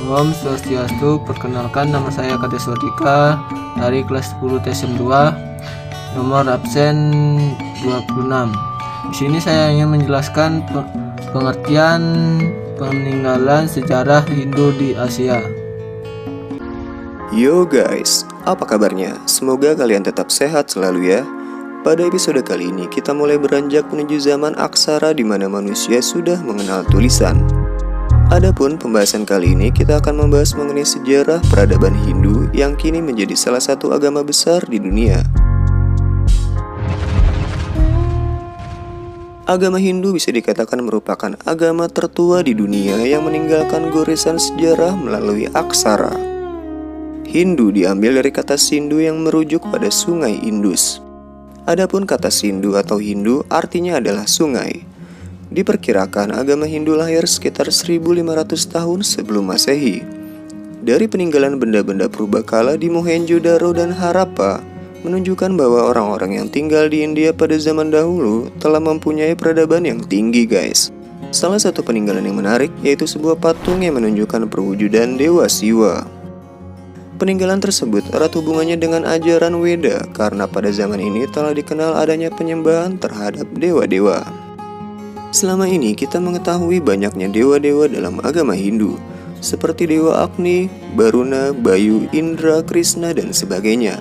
Om Swastiastu, perkenalkan nama saya Kadeswardika dari kelas 10 TSM 2, nomor absen 26. Di sini saya ingin menjelaskan pengertian peninggalan sejarah Hindu di Asia. Yo guys, apa kabarnya? Semoga kalian tetap sehat selalu ya. Pada episode kali ini kita mulai beranjak menuju zaman aksara di mana manusia sudah mengenal tulisan. Adapun pembahasan kali ini kita akan membahas mengenai sejarah peradaban Hindu yang kini menjadi salah satu agama besar di dunia. Agama Hindu bisa dikatakan merupakan agama tertua di dunia yang meninggalkan goresan sejarah melalui aksara. Hindu diambil dari kata Sindhu yang merujuk pada sungai Indus. Adapun kata Sindhu atau Hindu artinya adalah sungai. Diperkirakan agama Hindu lahir sekitar 1500 tahun sebelum Masehi. Dari peninggalan benda-benda purbakala di Mohenjo-daro dan Harappa menunjukkan bahwa orang-orang yang tinggal di India pada zaman dahulu telah mempunyai peradaban yang tinggi guys. Salah satu peninggalan yang menarik yaitu sebuah patung yang menunjukkan perwujudan Dewa Siwa. Peninggalan tersebut erat hubungannya dengan ajaran Weda karena pada zaman ini telah dikenal adanya penyembahan terhadap dewa-dewa. Selama ini kita mengetahui banyaknya dewa-dewa dalam agama Hindu, seperti Dewa Agni, Baruna, Bayu, Indra, Krishna, dan sebagainya.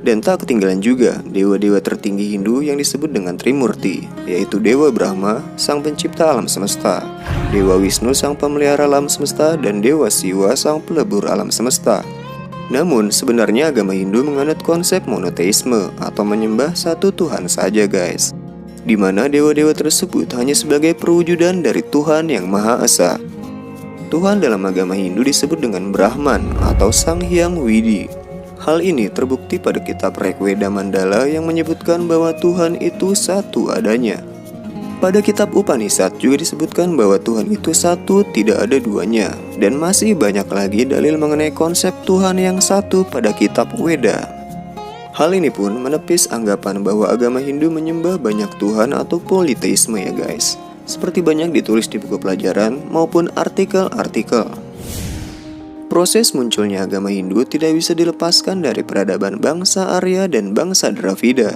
Dan tak ketinggalan juga dewa-dewa tertinggi Hindu yang disebut dengan Trimurti, yaitu Dewa Brahma, sang pencipta alam semesta, Dewa Wisnu, sang pemelihara alam semesta, dan Dewa Siwa, sang pelebur alam semesta. Namun sebenarnya agama Hindu menganut konsep monoteisme atau menyembah satu Tuhan saja guys, di mana dewa-dewa tersebut hanya sebagai perwujudan dari Tuhan yang Maha Esa. Tuhan dalam agama Hindu disebut dengan Brahman atau Sang Hyang Widi. Hal ini terbukti pada kitab Rigveda Mandala yang menyebutkan bahwa Tuhan itu satu adanya. Pada kitab Upanishad juga disebutkan bahwa Tuhan itu satu, tidak ada duanya. Dan masih banyak lagi dalil mengenai konsep Tuhan yang satu pada kitab Weda. Hal ini pun menepis anggapan bahwa agama Hindu menyembah banyak Tuhan atau politeisme ya guys, seperti banyak ditulis di buku pelajaran maupun artikel-artikel. Proses munculnya agama Hindu tidak bisa dilepaskan dari peradaban bangsa Arya dan bangsa Dravida.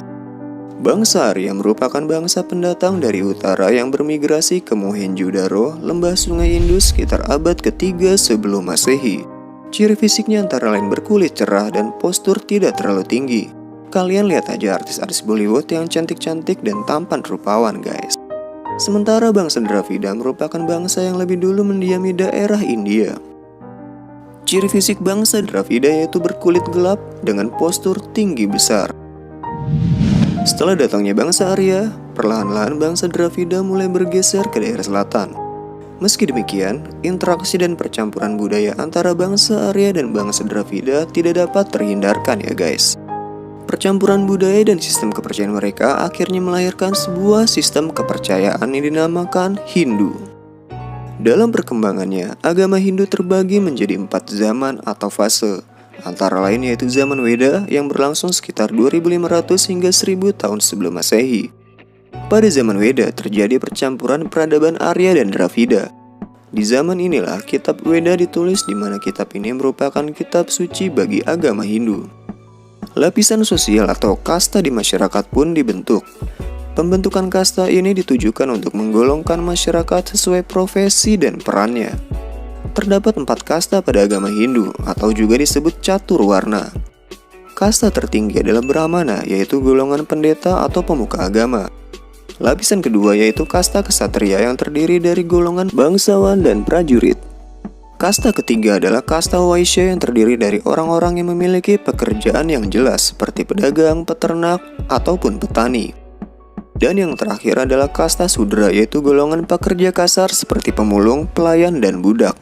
Bangsa Arya merupakan bangsa pendatang dari utara yang bermigrasi ke Mohenjo-daro, lembah sungai Indus sekitar abad ketiga sebelum Masehi. Ciri fisiknya antara lain berkulit cerah dan postur tidak terlalu tinggi. Kalian lihat aja artis-artis Bollywood yang cantik-cantik dan tampan rupawan guys. Sementara bangsa Dravida merupakan bangsa yang lebih dulu mendiami daerah India. Ciri fisik bangsa Dravida yaitu berkulit gelap dengan postur tinggi besar. Setelah datangnya bangsa Arya, perlahan-lahan bangsa Dravida mulai bergeser ke daerah selatan. Meski demikian, interaksi dan percampuran budaya antara bangsa Arya dan bangsa Dravida tidak dapat terhindarkan ya guys. Percampuran budaya dan sistem kepercayaan mereka akhirnya melahirkan sebuah sistem kepercayaan yang dinamakan Hindu. Dalam perkembangannya, agama Hindu terbagi menjadi 4 zaman atau fase. Antara lain yaitu zaman Weda yang berlangsung sekitar 2500 hingga 1000 tahun sebelum Masehi. Pada zaman Weda terjadi percampuran peradaban Arya dan Dravida. Di zaman inilah kitab Weda ditulis di mana kitab ini merupakan kitab suci bagi agama Hindu. Lapisan sosial atau kasta di masyarakat pun dibentuk. Pembentukan kasta ini ditujukan untuk menggolongkan masyarakat sesuai profesi dan perannya. Terdapat 4 kasta pada agama Hindu atau juga disebut catur warna. Kasta tertinggi adalah Brahmana, yaitu golongan pendeta atau pemuka agama. Lapisan kedua yaitu kasta kesatria yang terdiri dari golongan bangsawan dan prajurit. Kasta ketiga adalah kasta Waisya yang terdiri dari orang-orang yang memiliki pekerjaan yang jelas seperti pedagang, peternak, ataupun petani. Dan yang terakhir adalah kasta Sudra yaitu golongan pekerja kasar seperti pemulung, pelayan, dan budak.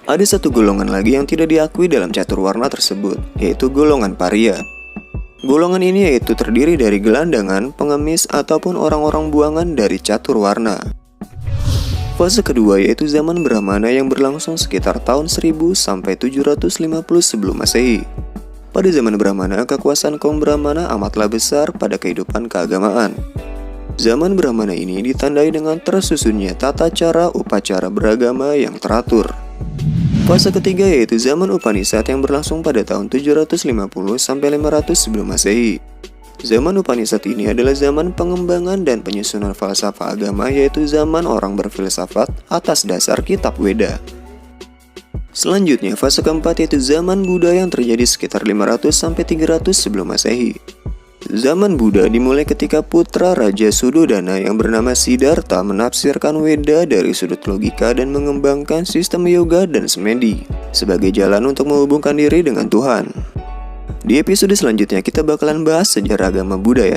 Ada satu golongan lagi yang tidak diakui dalam catur warna tersebut, yaitu golongan Paria. Golongan ini yaitu terdiri dari gelandangan, pengemis, ataupun orang-orang buangan dari catur warna. Fase kedua yaitu zaman Brahmana yang berlangsung sekitar tahun 1000 sampai 750 sebelum Masehi. Pada zaman Brahmana, kekuasaan kaum Brahmana amatlah besar pada kehidupan keagamaan. Zaman Brahmana ini ditandai dengan tersusunnya tata cara upacara beragama yang teratur. Fase ketiga yaitu zaman Upanishad yang berlangsung pada tahun 750 sampai 500 sebelum Masehi. Zaman Upanishad ini adalah zaman pengembangan dan penyusunan falsafah agama, yaitu zaman orang berfilsafat atas dasar kitab Weda. Selanjutnya, fase keempat yaitu zaman Buddha yang terjadi sekitar 500 sampai 300 sebelum Masehi. Zaman Buddha dimulai ketika putra Raja Suddhodana yang bernama Siddhartha menafsirkan Weda dari sudut logika dan mengembangkan sistem yoga dan semedi sebagai jalan untuk menghubungkan diri dengan Tuhan. Di episode selanjutnya kita bakalan bahas sejarah agama Buddha ya.